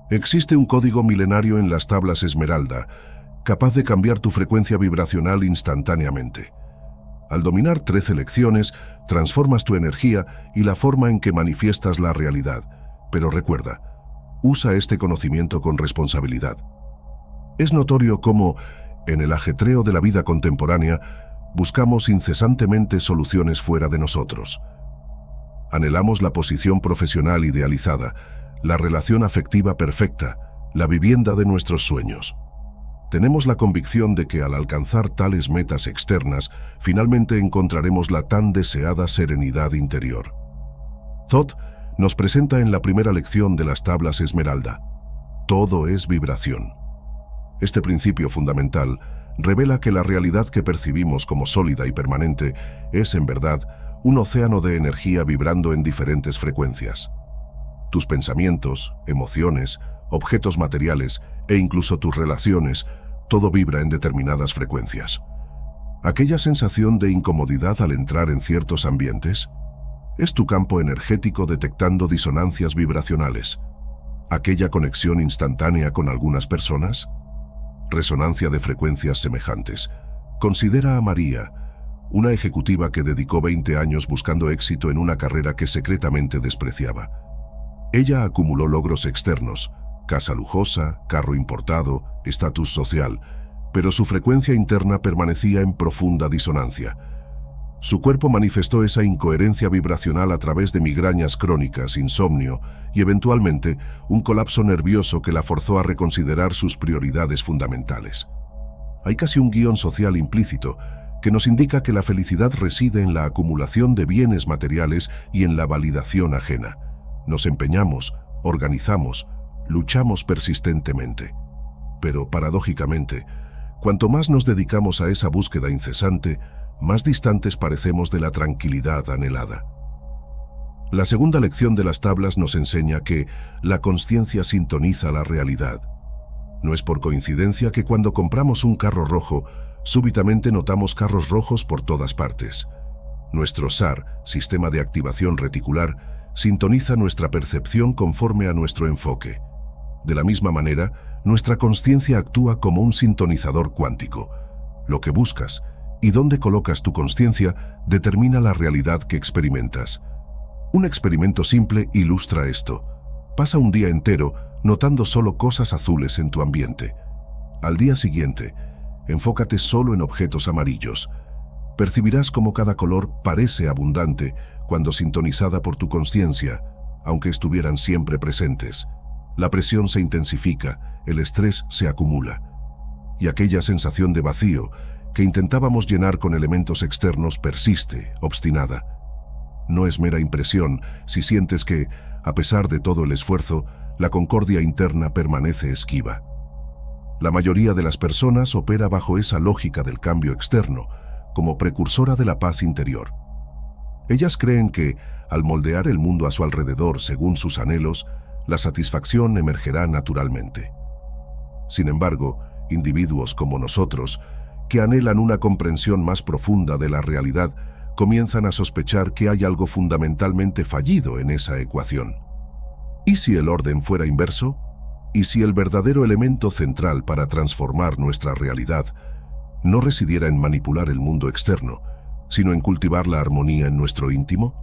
Existe un código milenario en las tablas Esmeralda, capaz de cambiar tu frecuencia vibracional instantáneamente. Al dominar 13 lecciones, transformas tu energía y la forma en que manifiestas la realidad. Pero recuerda, usa este conocimiento con responsabilidad. Es notorio cómo, en el ajetreo de la vida contemporánea, buscamos incesantemente soluciones fuera de nosotros. Anhelamos la posición profesional idealizada, la relación afectiva perfecta, la vivienda de nuestros sueños. Tenemos la convicción de que al alcanzar tales metas externas, finalmente encontraremos la tan deseada serenidad interior. Thoth nos presenta en la primera lección de las tablas Esmeralda: todo es vibración. Este principio fundamental revela que la realidad que percibimos como sólida y permanente es, en verdad, un océano de energía vibrando en diferentes frecuencias. Tus pensamientos, emociones, objetos materiales e incluso tus relaciones, todo vibra en determinadas frecuencias. Aquella sensación de incomodidad al entrar en ciertos ambientes es tu campo energético detectando disonancias vibracionales. Aquella conexión instantánea con algunas personas, resonancia de frecuencias semejantes. Considera a María, una ejecutiva que dedicó 20 años buscando éxito en una carrera que secretamente despreciaba. Ella acumuló logros externos, casa lujosa, carro importado, estatus social, pero su frecuencia interna permanecía en profunda disonancia. Su cuerpo manifestó esa incoherencia vibracional a través de migrañas crónicas, insomnio y eventualmente un colapso nervioso que la forzó a reconsiderar sus prioridades fundamentales. Hay casi un guión social implícito que nos indica que la felicidad reside en la acumulación de bienes materiales y en la validación ajena. Nos empeñamos, organizamos, luchamos persistentemente. Pero, paradójicamente, cuanto más nos dedicamos a esa búsqueda incesante, más distantes parecemos de la tranquilidad anhelada. La segunda lección de las tablas nos enseña que la consciencia sintoniza la realidad. No es por coincidencia que cuando compramos un carro rojo, súbitamente notamos carros rojos por todas partes. Nuestro SAR, sistema de activación reticular, sintoniza nuestra percepción conforme a nuestro enfoque. De la misma manera, nuestra consciencia actúa como un sintonizador cuántico. Lo que buscas y dónde colocas tu consciencia determina la realidad que experimentas. Un experimento simple ilustra esto. Pasa un día entero notando solo cosas azules en tu ambiente. Al día siguiente, enfócate solo en objetos amarillos. Percibirás cómo cada color parece abundante cuando sintonizada por tu consciencia, aunque estuvieran siempre presentes. La presión se intensifica, el estrés se acumula. Y aquella sensación de vacío que intentábamos llenar con elementos externos persiste, obstinada. No es mera impresión si sientes que, a pesar de todo el esfuerzo, la concordia interna permanece esquiva. La mayoría de las personas opera bajo esa lógica del cambio externo, como precursora de la paz interior. Ellas creen que, al moldear el mundo a su alrededor según sus anhelos, la satisfacción emergerá naturalmente. Sin embargo, individuos como nosotros, que anhelan una comprensión más profunda de la realidad, comienzan a sospechar que hay algo fundamentalmente fallido en esa ecuación. ¿Y si el orden fuera inverso? ¿Y si el verdadero elemento central para transformar nuestra realidad no residiera en manipular el mundo externo, sino en cultivar la armonía en nuestro íntimo?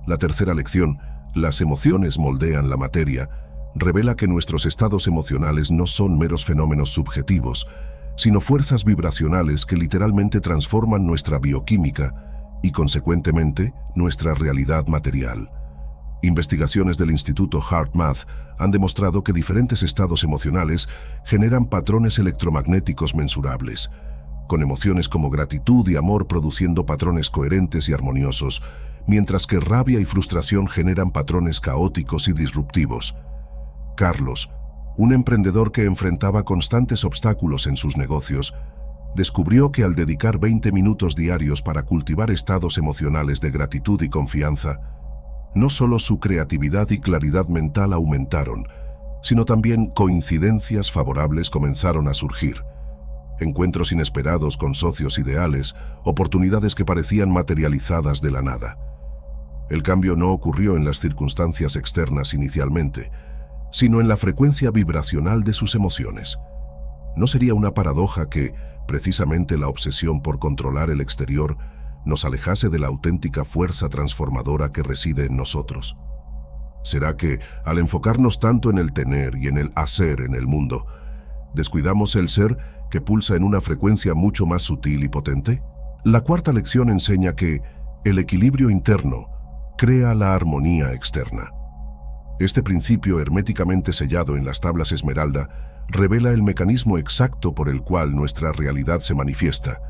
La tercera lección, las emociones moldean la materia, revela que nuestros estados emocionales no son meros fenómenos subjetivos, sino fuerzas vibracionales que literalmente transforman nuestra bioquímica y, consecuentemente, nuestra realidad material. Investigaciones del Instituto HeartMath han demostrado que diferentes estados emocionales generan patrones electromagnéticos mensurables, con emociones como gratitud y amor produciendo patrones coherentes y armoniosos, mientras que rabia y frustración generan patrones caóticos y disruptivos. Carlos, un emprendedor que enfrentaba constantes obstáculos en sus negocios, descubrió que al dedicar 20 minutos diarios para cultivar estados emocionales de gratitud y confianza, no solo su creatividad y claridad mental aumentaron, sino también coincidencias favorables comenzaron a surgir. Encuentros inesperados con socios ideales, oportunidades que parecían materializadas de la nada. El cambio no ocurrió en las circunstancias externas inicialmente, sino en la frecuencia vibracional de sus emociones. ¿No sería una paradoja que, precisamente, la obsesión por controlar el exterior nos alejase de la auténtica fuerza transformadora que reside en nosotros? ¿Será que, al enfocarnos tanto en el tener y en el hacer en el mundo, descuidamos el ser que pulsa en una frecuencia mucho más sutil y potente? La cuarta lección enseña que el equilibrio interno crea la armonía externa. Este principio herméticamente sellado en las tablas Esmeralda revela el mecanismo exacto por el cual nuestra realidad se manifiesta.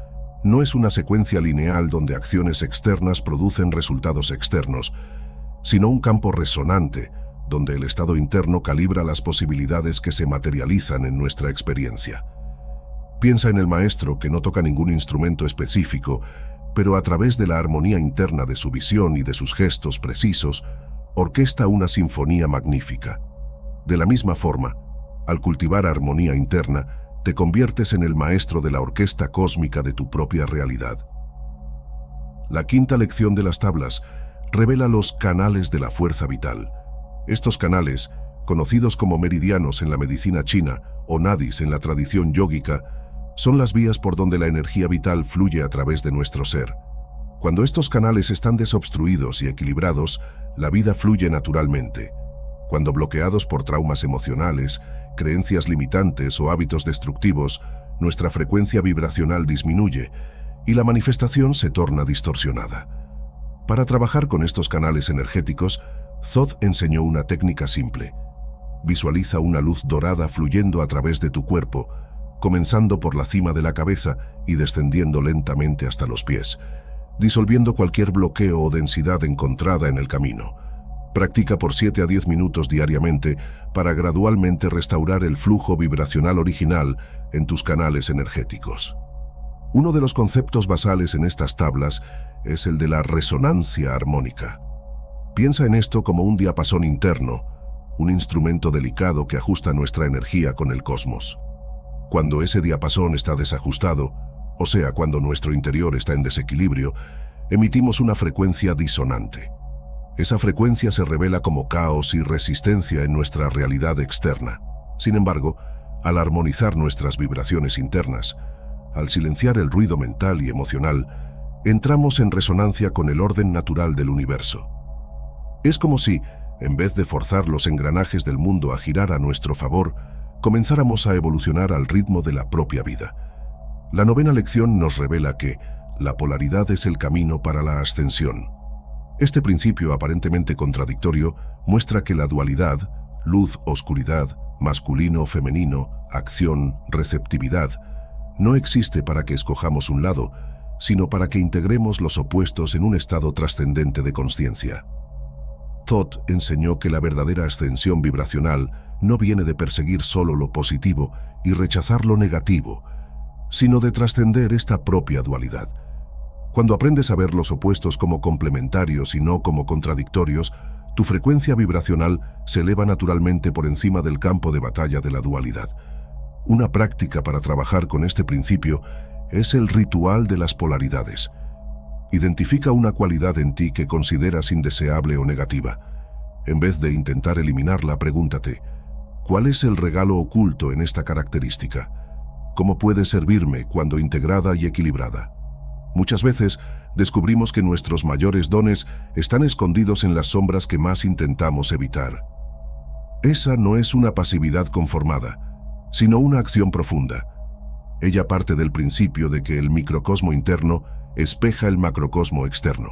No es una secuencia lineal donde acciones externas producen resultados externos, sino un campo resonante donde el estado interno calibra las posibilidades que se materializan en nuestra experiencia. Piensa en el maestro que no toca ningún instrumento específico, pero a través de la armonía interna de su visión y de sus gestos precisos, orquesta una sinfonía magnífica. De la misma forma, al cultivar armonía interna, te conviertes en el maestro de la orquesta cósmica de tu propia realidad. La quinta lección de las tablas revela los canales de la fuerza vital. Estos canales, conocidos como meridianos en la medicina china o nadis en la tradición yógica, son las vías por donde la energía vital fluye a través de nuestro ser. Cuando estos canales están desobstruidos y equilibrados, la vida fluye naturalmente. Cuando bloqueados por traumas emocionales, creencias limitantes o hábitos destructivos, nuestra frecuencia vibracional disminuye y la manifestación se torna distorsionada. Para trabajar con estos canales energéticos, Thoth enseñó una técnica simple. Visualiza una luz dorada fluyendo a través de tu cuerpo, comenzando por la cima de la cabeza y descendiendo lentamente hasta los pies, disolviendo cualquier bloqueo o densidad encontrada en el camino. Practica por 7 a 10 minutos diariamente para gradualmente restaurar el flujo vibracional original en tus canales energéticos. Uno de los conceptos basales en estas tablas es el de la resonancia armónica. Piensa en esto como un diapasón interno, un instrumento delicado que ajusta nuestra energía con el cosmos. Cuando ese diapasón está desajustado, o sea, cuando nuestro interior está en desequilibrio, emitimos una frecuencia disonante. Esa frecuencia se revela como caos y resistencia en nuestra realidad externa. Sin embargo, al armonizar nuestras vibraciones internas, al silenciar el ruido mental y emocional, entramos en resonancia con el orden natural del universo. Es como si, en vez de forzar los engranajes del mundo a girar a nuestro favor, comenzáramos a evolucionar al ritmo de la propia vida. La novena lección nos revela que la polaridad es el camino para la ascensión. Este principio aparentemente contradictorio muestra que la dualidad, luz-oscuridad, masculino-femenino, acción-receptividad, no existe para que escojamos un lado, sino para que integremos los opuestos en un estado trascendente de consciencia. Thoth enseñó que la verdadera ascensión vibracional no viene de perseguir solo lo positivo y rechazar lo negativo, sino de trascender esta propia dualidad. Cuando aprendes a ver los opuestos como complementarios y no como contradictorios, tu frecuencia vibracional se eleva naturalmente por encima del campo de batalla de la dualidad. Una práctica para trabajar con este principio es el ritual de las polaridades. Identifica una cualidad en ti que consideras indeseable o negativa. En vez de intentar eliminarla, pregúntate, ¿cuál es el regalo oculto en esta característica? ¿Cómo puede servirme cuando integrada y equilibrada? Muchas veces descubrimos que nuestros mayores dones están escondidos en las sombras que más intentamos evitar. Esa no es una pasividad conformada, sino una acción profunda. Ella parte del principio de que el microcosmo interno espeja el macrocosmo externo.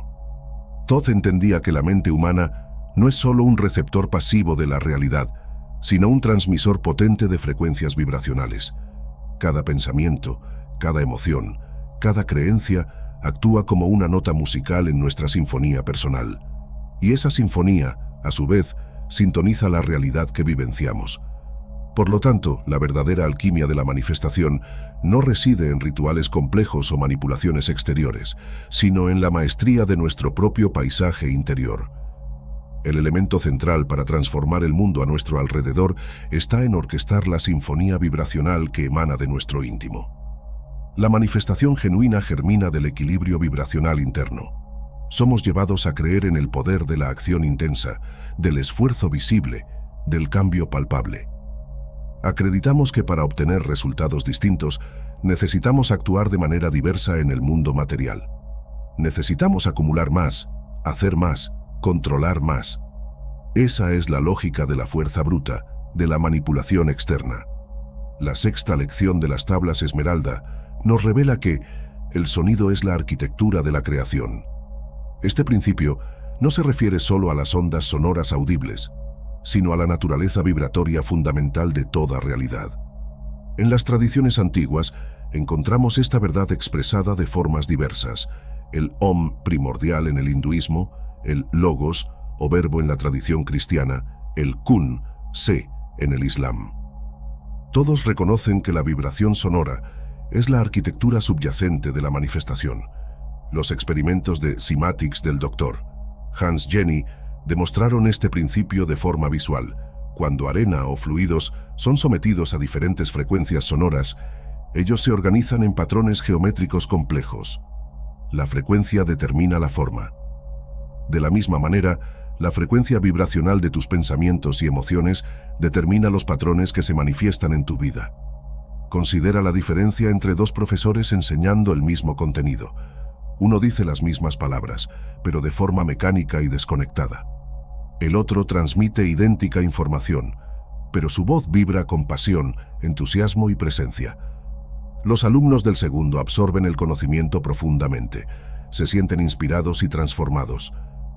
Thoth entendía que la mente humana no es solo un receptor pasivo de la realidad, sino un transmisor potente de frecuencias vibracionales. Cada pensamiento, cada emoción, cada creencia actúa como una nota musical en nuestra sinfonía personal. Y esa sinfonía, a su vez, sintoniza la realidad que vivenciamos. Por lo tanto, la verdadera alquimia de la manifestación no reside en rituales complejos o manipulaciones exteriores, sino en la maestría de nuestro propio paisaje interior. El elemento central para transformar el mundo a nuestro alrededor está en orquestar la sinfonía vibracional que emana de nuestro íntimo. La manifestación genuina germina del equilibrio vibracional interno. Somos llevados a creer en el poder de la acción intensa, del esfuerzo visible, del cambio palpable. Acreditamos que para obtener resultados distintos, necesitamos actuar de manera diversa en el mundo material. Necesitamos acumular más, hacer más, controlar más. Esa es la lógica de la fuerza bruta, de la manipulación externa. La sexta lección de las tablas Esmeralda nos revela que el sonido es la arquitectura de la creación. Este principio no se refiere solo a las ondas sonoras audibles, sino a la naturaleza vibratoria fundamental de toda realidad. En las tradiciones antiguas encontramos esta verdad expresada de formas diversas: el Om primordial en el hinduismo, el Logos o verbo en la tradición cristiana, el Kun, sé, en el Islam. Todos reconocen que la vibración sonora es la arquitectura subyacente de la manifestación. Los experimentos de cymatics del Dr. Hans Jenny demostraron este principio de forma visual. Cuando arena o fluidos son sometidos a diferentes frecuencias sonoras, ellos se organizan en patrones geométricos complejos. La frecuencia determina la forma. De la misma manera, la frecuencia vibracional de tus pensamientos y emociones determina los patrones que se manifiestan en tu vida. Considera la diferencia entre dos profesores enseñando el mismo contenido. Uno dice las mismas palabras, pero de forma mecánica y desconectada. El otro transmite idéntica información, pero su voz vibra con pasión, entusiasmo y presencia. Los alumnos del segundo absorben el conocimiento profundamente, se sienten inspirados y transformados.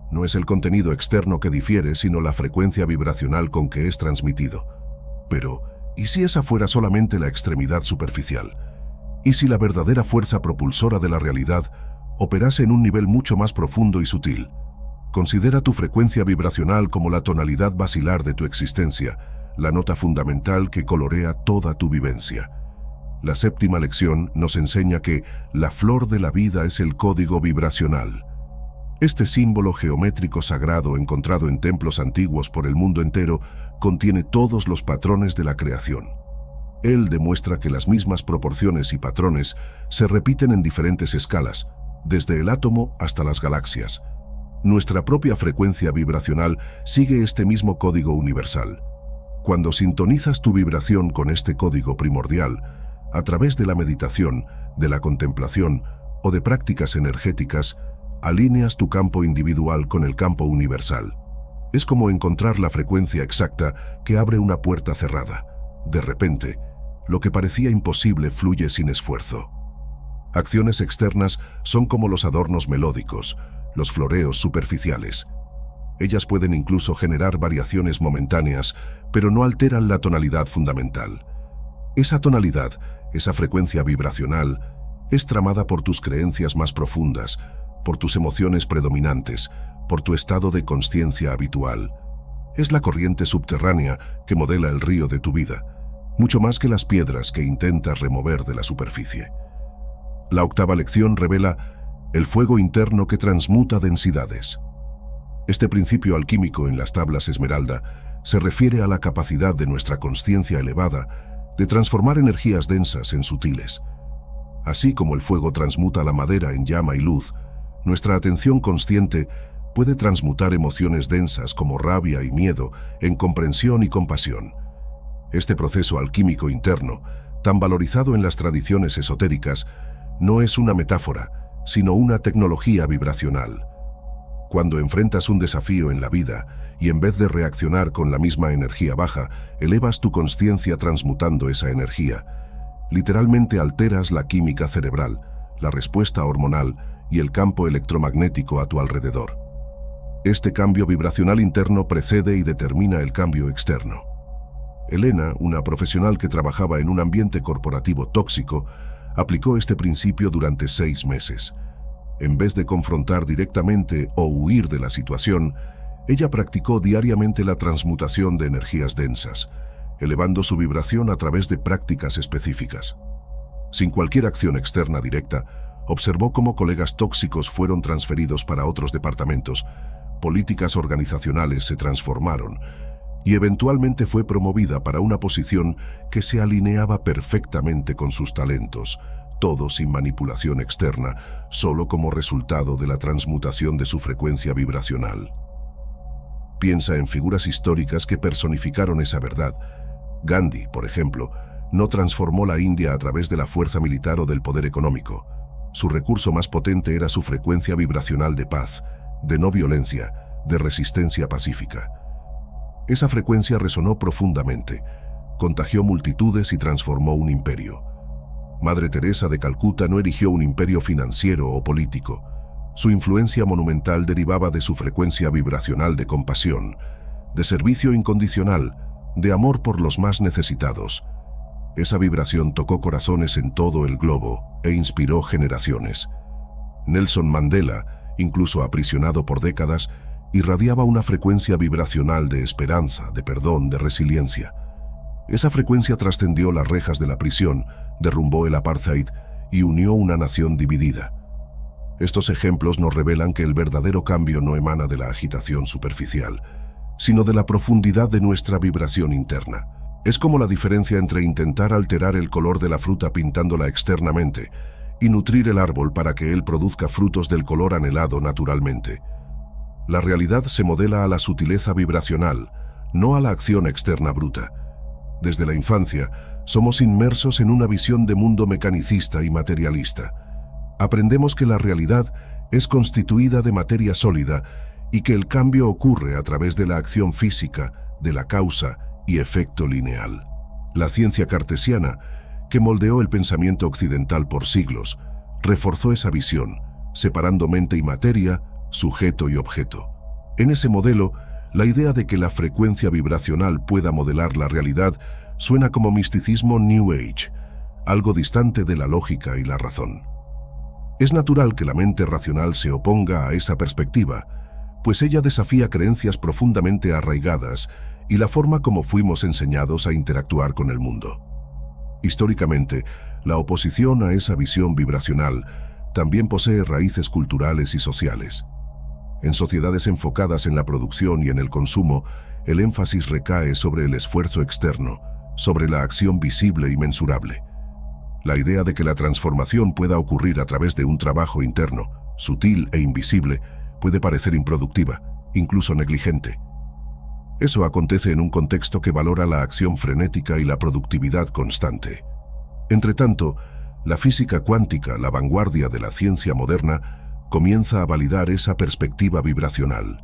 No es el contenido externo que difiere, sino la frecuencia vibracional con que es transmitido. Pero, ¿y si esa fuera solamente la extremidad superficial? ¿Y si la verdadera fuerza propulsora de la realidad operase en un nivel mucho más profundo y sutil? Considera tu frecuencia vibracional como la tonalidad basilar de tu existencia, la nota fundamental que colorea toda tu vivencia. La séptima lección nos enseña que la flor de la vida es el código vibracional. Este símbolo geométrico sagrado encontrado en templos antiguos por el mundo entero contiene todos los patrones de la creación. Él demuestra que las mismas proporciones y patrones se repiten en diferentes escalas, desde el átomo hasta las galaxias. Nuestra propia frecuencia vibracional sigue este mismo código universal. Cuando sintonizas tu vibración con este código primordial, a través de la meditación, de la contemplación o de prácticas energéticas, alineas tu campo individual con el campo universal. Es como encontrar la frecuencia exacta que abre una puerta cerrada. De repente, lo que parecía imposible fluye sin esfuerzo. Acciones externas son como los adornos melódicos, los floreos superficiales. Ellas pueden incluso generar variaciones momentáneas, pero no alteran la tonalidad fundamental. Esa tonalidad, esa frecuencia vibracional, es tramada por tus creencias más profundas, por tus emociones predominantes, por tu estado de consciencia habitual. Es la corriente subterránea que modela el río de tu vida, mucho más que las piedras que intentas remover de la superficie. La octava lección revela el fuego interno que transmuta densidades. Este principio alquímico en las tablas Esmeralda se refiere a la capacidad de nuestra consciencia elevada de transformar energías densas en sutiles. Así como el fuego transmuta la madera en llama y luz, nuestra atención consciente puede transmutar emociones densas como rabia y miedo en comprensión y compasión. Este proceso alquímico interno, tan valorizado en las tradiciones esotéricas, no es una metáfora, sino una tecnología vibracional. Cuando enfrentas un desafío en la vida y en vez de reaccionar con la misma energía baja, elevas tu consciencia transmutando esa energía, literalmente alteras la química cerebral, la respuesta hormonal y el campo electromagnético a tu alrededor. Este cambio vibracional interno precede y determina el cambio externo. Elena, una profesional que trabajaba en un ambiente corporativo tóxico, aplicó este principio durante 6 meses. En vez de confrontar directamente o huir de la situación, ella practicó diariamente la transmutación de energías densas, elevando su vibración a través de prácticas específicas. Sin cualquier acción externa directa, observó cómo colegas tóxicos fueron transferidos para otros departamentos, políticas organizacionales se transformaron y eventualmente fue promovida para una posición que se alineaba perfectamente con sus talentos, todo sin manipulación externa, solo como resultado de la transmutación de su frecuencia vibracional. Piensa en figuras históricas que personificaron esa verdad. Gandhi, por ejemplo, no transformó la India a través de la fuerza militar o del poder económico. Su recurso más potente era su frecuencia vibracional de paz, de no violencia, de resistencia pacífica. Esa frecuencia resonó profundamente, contagió multitudes y transformó un imperio. Madre Teresa de Calcuta no erigió un imperio financiero o político. Su influencia monumental derivaba de su frecuencia vibracional de compasión, de servicio incondicional, de amor por los más necesitados. Esa vibración tocó corazones en todo el globo e inspiró generaciones. Nelson Mandela, incluso aprisionado por décadas, irradiaba una frecuencia vibracional de esperanza, de perdón, de resiliencia. Esa frecuencia trascendió las rejas de la prisión, derrumbó el apartheid y unió una nación dividida. Estos ejemplos nos revelan que el verdadero cambio no emana de la agitación superficial, sino de la profundidad de nuestra vibración interna. Es como la diferencia entre intentar alterar el color de la fruta pintándola externamente y nutrir el árbol para que él produzca frutos del color anhelado naturalmente. La realidad se modela a la sutileza vibracional, no a la acción externa bruta. Desde la infancia, somos inmersos en una visión de mundo mecanicista y materialista. Aprendemos que la realidad es constituida de materia sólida y que el cambio ocurre a través de la acción física, de la causa y efecto lineal. La ciencia cartesiana, que moldeó el pensamiento occidental por siglos, reforzó esa visión, separando mente y materia, sujeto y objeto. En ese modelo, la idea de que la frecuencia vibracional pueda modelar la realidad suena como misticismo New Age, algo distante de la lógica y la razón. Es natural que la mente racional se oponga a esa perspectiva, pues ella desafía creencias profundamente arraigadas y la forma como fuimos enseñados a interactuar con el mundo. Históricamente, la oposición a esa visión vibracional también posee raíces culturales y sociales. En sociedades enfocadas en la producción y en el consumo, el énfasis recae sobre el esfuerzo externo, sobre la acción visible y mensurable. La idea de que la transformación pueda ocurrir a través de un trabajo interno, sutil e invisible, puede parecer improductiva, incluso negligente. Eso acontece en un contexto que valora la acción frenética y la productividad constante. Entretanto, la física cuántica, la vanguardia de la ciencia moderna, comienza a validar esa perspectiva vibracional.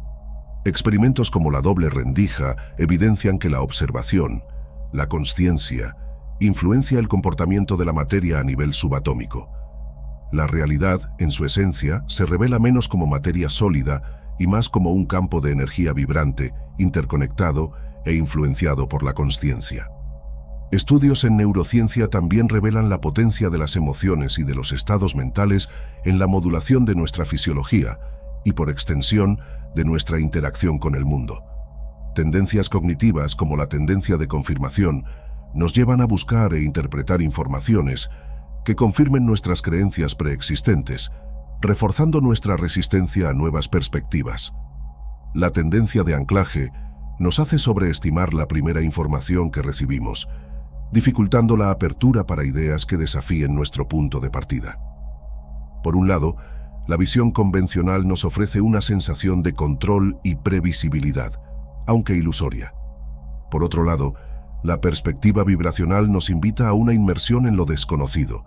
Experimentos como la doble rendija evidencian que la observación, la consciencia, influencia el comportamiento de la materia a nivel subatómico. La realidad, en su esencia, se revela menos como materia sólida y más como un campo de energía vibrante, interconectado e influenciado por la consciencia. Estudios en neurociencia también revelan la potencia de las emociones y de los estados mentales en la modulación de nuestra fisiología y, por extensión, de nuestra interacción con el mundo. Tendencias cognitivas como la tendencia de confirmación nos llevan a buscar e interpretar informaciones que confirmen nuestras creencias preexistentes, reforzando nuestra resistencia a nuevas perspectivas. La tendencia de anclaje nos hace sobreestimar la primera información que recibimos, dificultando la apertura para ideas que desafíen nuestro punto de partida. Por un lado, la visión convencional nos ofrece una sensación de control y previsibilidad, aunque ilusoria. Por otro lado, la perspectiva vibracional nos invita a una inmersión en lo desconocido,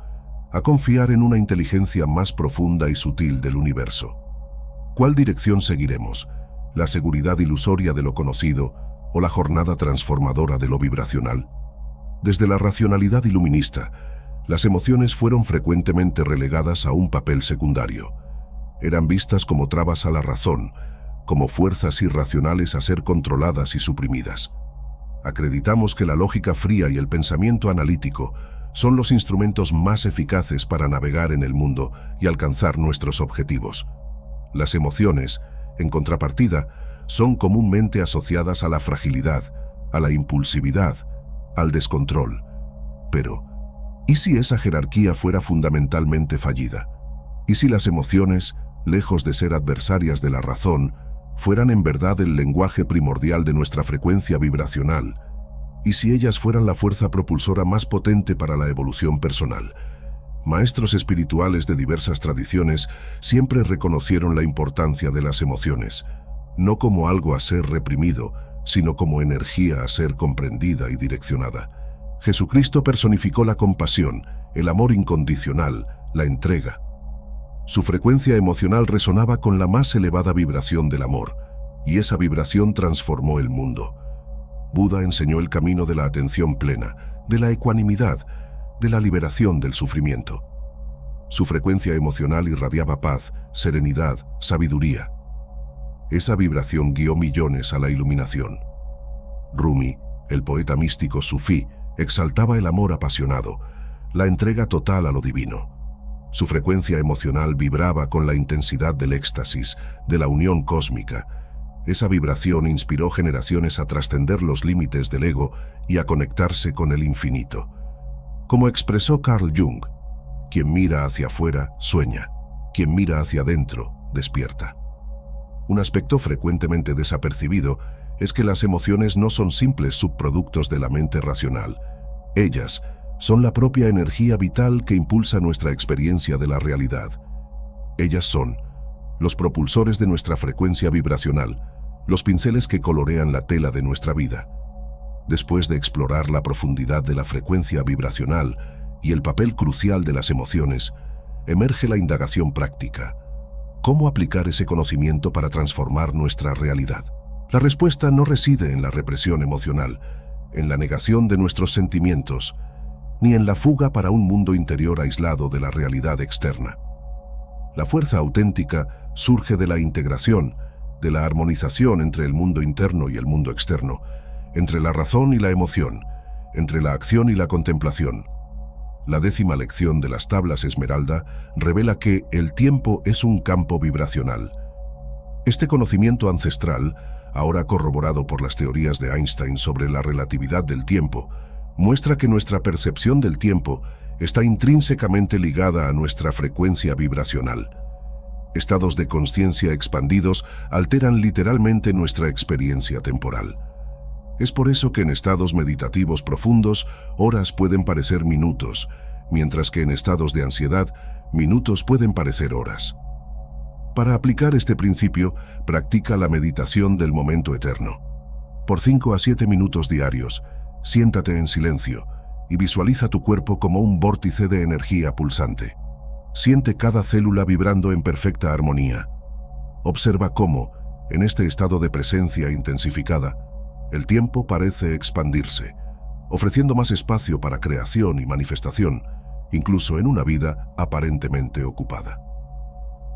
a confiar en una inteligencia más profunda y sutil del universo. ¿Cuál dirección seguiremos? ¿La seguridad ilusoria de lo conocido o la jornada transformadora de lo vibracional? Desde la racionalidad iluminista, las emociones fueron frecuentemente relegadas a un papel secundario. Eran vistas como trabas a la razón, como fuerzas irracionales a ser controladas y suprimidas. Acreditamos que la lógica fría y el pensamiento analítico son los instrumentos más eficaces para navegar en el mundo y alcanzar nuestros objetivos. Las emociones, en contrapartida, son comúnmente asociadas a la fragilidad, a la impulsividad, al descontrol. Pero, ¿y si esa jerarquía fuera fundamentalmente fallida? ¿Y si las emociones, lejos de ser adversarias de la razón, fueran en verdad el lenguaje primordial de nuestra frecuencia vibracional? ¿Y si ellas fueran la fuerza propulsora más potente para la evolución personal? Maestros espirituales de diversas tradiciones siempre reconocieron la importancia de las emociones. no como algo a ser reprimido, sino como energía a ser comprendida y direccionada. Jesucristo personificó la compasión, el amor incondicional, la entrega. Su frecuencia emocional resonaba con la más elevada vibración del amor, y esa vibración transformó el mundo. Buda enseñó el camino de la atención plena, de la ecuanimidad, de la liberación del sufrimiento. Su frecuencia emocional irradiaba paz, serenidad, sabiduría. Esa vibración guió millones a la iluminación. Rumi, el poeta místico sufí, exaltaba el amor apasionado, la entrega total a lo divino. Su frecuencia emocional vibraba con la intensidad del éxtasis, de la unión cósmica. Esa vibración inspiró generaciones a trascender los límites del ego y a conectarse con el infinito. Como expresó Carl Jung, quien mira hacia afuera, sueña. Quien mira hacia adentro, despierta. Un aspecto frecuentemente desapercibido es que las emociones no son simples subproductos de la mente racional. Ellas son la propia energía vital que impulsa nuestra experiencia de la realidad. Ellas son los propulsores de nuestra frecuencia vibracional, los pinceles que colorean la tela de nuestra vida. Después de explorar la profundidad de la frecuencia vibracional y el papel crucial de las emociones, emerge la indagación práctica. ¿Cómo aplicar ese conocimiento para transformar nuestra realidad? La respuesta no reside en la represión emocional, en la negación de nuestros sentimientos, ni en la fuga para un mundo interior aislado de la realidad externa. La fuerza auténtica surge de la integración, de la armonización entre el mundo interno y el mundo externo, entre la razón y la emoción, entre la acción y la contemplación. La 10ª lección de las tablas Esmeralda revela que el tiempo es un campo vibracional. Este conocimiento ancestral, ahora corroborado por las teorías de Einstein sobre la relatividad del tiempo, muestra que nuestra percepción del tiempo está intrínsecamente ligada a nuestra frecuencia vibracional. Estados de conciencia expandidos alteran literalmente nuestra experiencia temporal. Es por eso que en estados meditativos profundos, horas pueden parecer minutos, mientras que en estados de ansiedad, minutos pueden parecer horas. Para aplicar este principio, practica la meditación del momento eterno. Por 5 a 7 minutos diarios, siéntate en silencio y visualiza tu cuerpo como un vórtice de energía pulsante. Siente cada célula vibrando en perfecta armonía. Observa cómo, en este estado de presencia intensificada, el tiempo parece expandirse, ofreciendo más espacio para creación y manifestación, incluso en una vida aparentemente ocupada.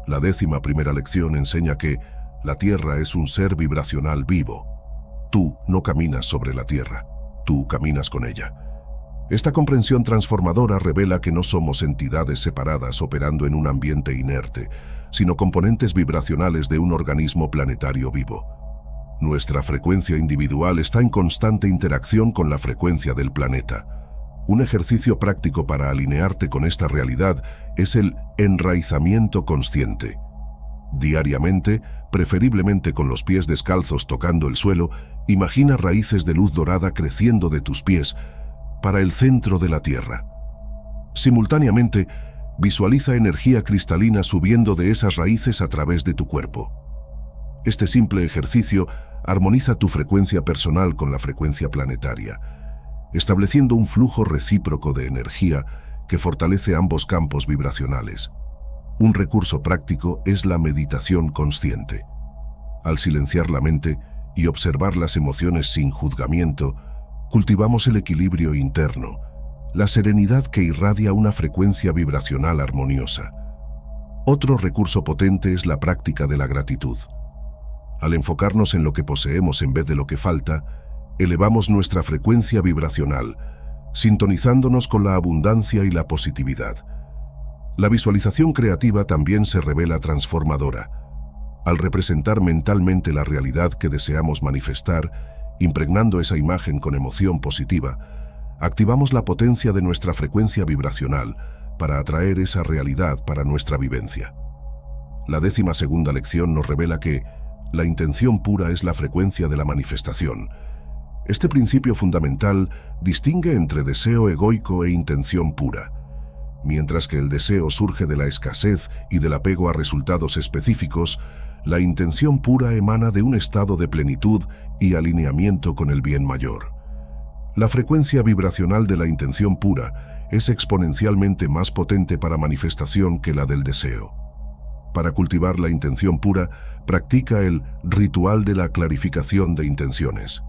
La 11ª lección enseña que la Tierra es un ser vibracional vivo. Tú no caminas sobre la Tierra, tú caminas con ella. Esta comprensión transformadora revela que no somos entidades separadas operando en un ambiente inerte, sino componentes vibracionales de un organismo planetario vivo. Nuestra frecuencia individual está en constante interacción con la frecuencia del planeta. Un ejercicio práctico para alinearte con esta realidad es el enraizamiento consciente. Diariamente, preferiblemente con los pies descalzos tocando el suelo, imagina raíces de luz dorada creciendo de tus pies para el centro de la Tierra. Simultáneamente, visualiza energía cristalina subiendo de esas raíces a través de tu cuerpo. Este simple ejercicio armoniza tu frecuencia personal con la frecuencia planetaria, estableciendo un flujo recíproco de energía que fortalece ambos campos vibracionales. Un recurso práctico es la meditación consciente. Al silenciar la mente y observar las emociones sin juzgamiento, cultivamos el equilibrio interno, la serenidad que irradia una frecuencia vibracional armoniosa. Otro recurso potente es la práctica de la gratitud. Al enfocarnos en lo que poseemos en vez de lo que falta, elevamos nuestra frecuencia vibracional, sintonizándonos con la abundancia y la positividad. La visualización creativa también se revela transformadora. Al representar mentalmente la realidad que deseamos manifestar, impregnando esa imagen con emoción positiva, activamos la potencia de nuestra frecuencia vibracional para atraer esa realidad para nuestra vivencia. La 12ª lección nos revela que la intención pura es la frecuencia de la manifestación. Este principio fundamental distingue entre deseo egoico e intención pura. Mientras que el deseo surge de la escasez y del apego a resultados específicos, La intención pura emana de un estado de plenitud y alineamiento con el bien mayor. La frecuencia vibracional de la intención pura es exponencialmente más potente para manifestación que la del deseo. Para cultivar la intención pura, practica el ritual de la clarificación de intenciones.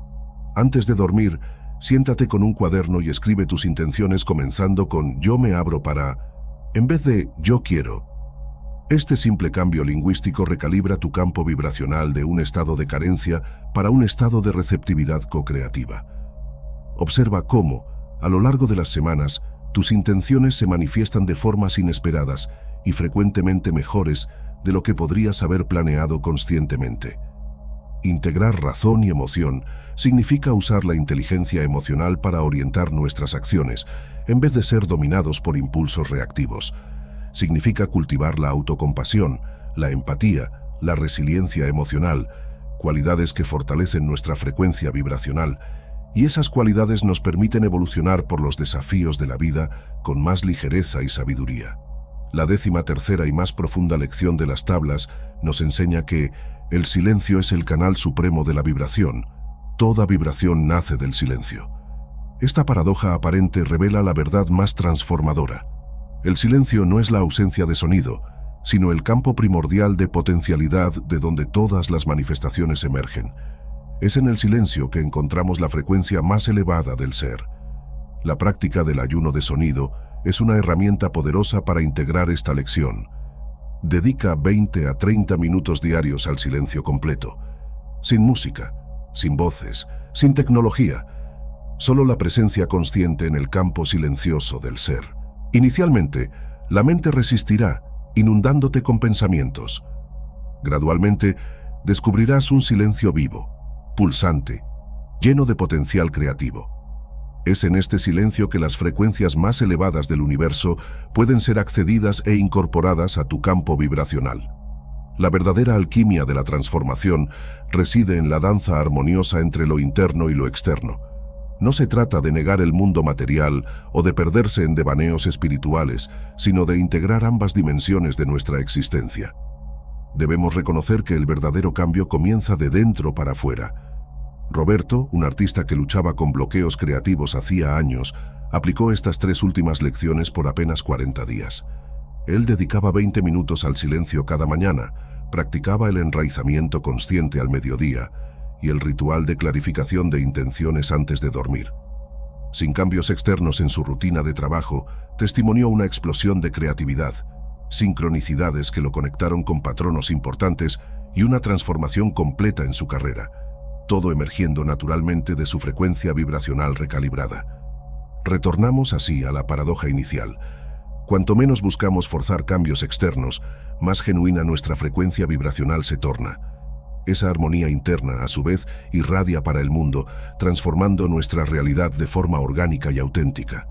Antes de dormir, siéntate con un cuaderno y escribe tus intenciones comenzando con «yo me abro para», en vez de «yo quiero». Este simple cambio lingüístico recalibra tu campo vibracional de un estado de carencia para un estado de receptividad co-creativa. Observa cómo, a lo largo de las semanas, tus intenciones se manifiestan de formas inesperadas y frecuentemente mejores de lo que podrías haber planeado conscientemente. Integrar razón y emoción significa usar la inteligencia emocional para orientar nuestras acciones, en vez de ser dominados por impulsos reactivos. Significa cultivar la autocompasión, la empatía, la resiliencia emocional, cualidades que fortalecen nuestra frecuencia vibracional, y esas cualidades nos permiten evolucionar por los desafíos de la vida con más ligereza y sabiduría. La 13ª y más profunda lección de las tablas nos enseña que el silencio es el canal supremo de la vibración. Toda vibración nace del silencio. Esta paradoja aparente revela la verdad más transformadora. El silencio no es la ausencia de sonido, sino el campo primordial de potencialidad de donde todas las manifestaciones emergen. Es en el silencio que encontramos la frecuencia más elevada del ser. La práctica del ayuno de sonido es una herramienta poderosa para integrar esta lección. Dedica 20 a 30 minutos diarios al silencio completo, sin música, sin voces, sin tecnología, solo la presencia consciente en el campo silencioso del ser. Inicialmente, la mente resistirá, inundándote con pensamientos. Gradualmente, descubrirás un silencio vivo, pulsante, lleno de potencial creativo. Es en este silencio que las frecuencias más elevadas del universo pueden ser accedidas e incorporadas a tu campo vibracional. La verdadera alquimia de la transformación reside en la danza armoniosa entre lo interno y lo externo. No se trata de negar el mundo material o de perderse en devaneos espirituales, sino de integrar ambas dimensiones de nuestra existencia. Debemos reconocer que el verdadero cambio comienza de dentro para afuera. Roberto, un artista que luchaba con bloqueos creativos hacía años, aplicó estas 3 últimas lecciones por apenas 40 días. Él dedicaba 20 minutos al silencio cada mañana, practicaba el enraizamiento consciente al mediodía y el ritual de clarificación de intenciones antes de dormir. Sin cambios externos en su rutina de trabajo, testimonió una explosión de creatividad, sincronicidades que lo conectaron con patronos importantes y una transformación completa en su carrera, todo emergiendo naturalmente de su frecuencia vibracional recalibrada. Retornamos así a la paradoja inicial. Cuanto menos buscamos forzar cambios externos, más genuina nuestra frecuencia vibracional se torna. Esa armonía interna, a su vez, irradia para el mundo, transformando nuestra realidad de forma orgánica y auténtica.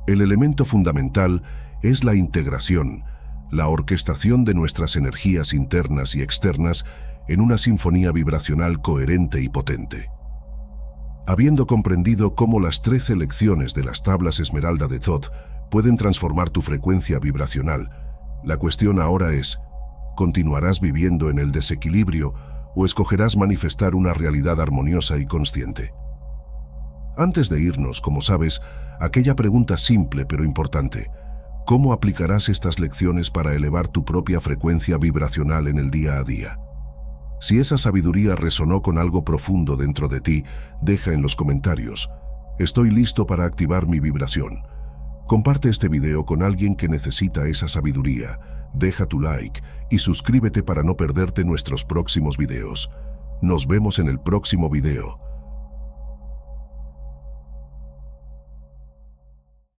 El elemento fundamental es la integración, la orquestación de nuestras energías internas y externas en una sinfonía vibracional coherente y potente. Habiendo comprendido cómo las 13 lecciones de las tablas Esmeralda de Thoth pueden transformar tu frecuencia vibracional, la cuestión ahora es, ¿continuarás viviendo en el desequilibrio o escogerás manifestar una realidad armoniosa y consciente? Antes de irnos, como sabes, aquella pregunta simple pero importante: ¿cómo aplicarás estas lecciones para elevar tu propia frecuencia vibracional en el día a día? Si esa sabiduría resonó con algo profundo dentro de ti, deja en los comentarios: estoy listo para activar mi vibración. Comparte este video con alguien que necesita esa sabiduría, deja tu like y suscríbete para no perderte nuestros próximos videos. Nos vemos en el próximo video.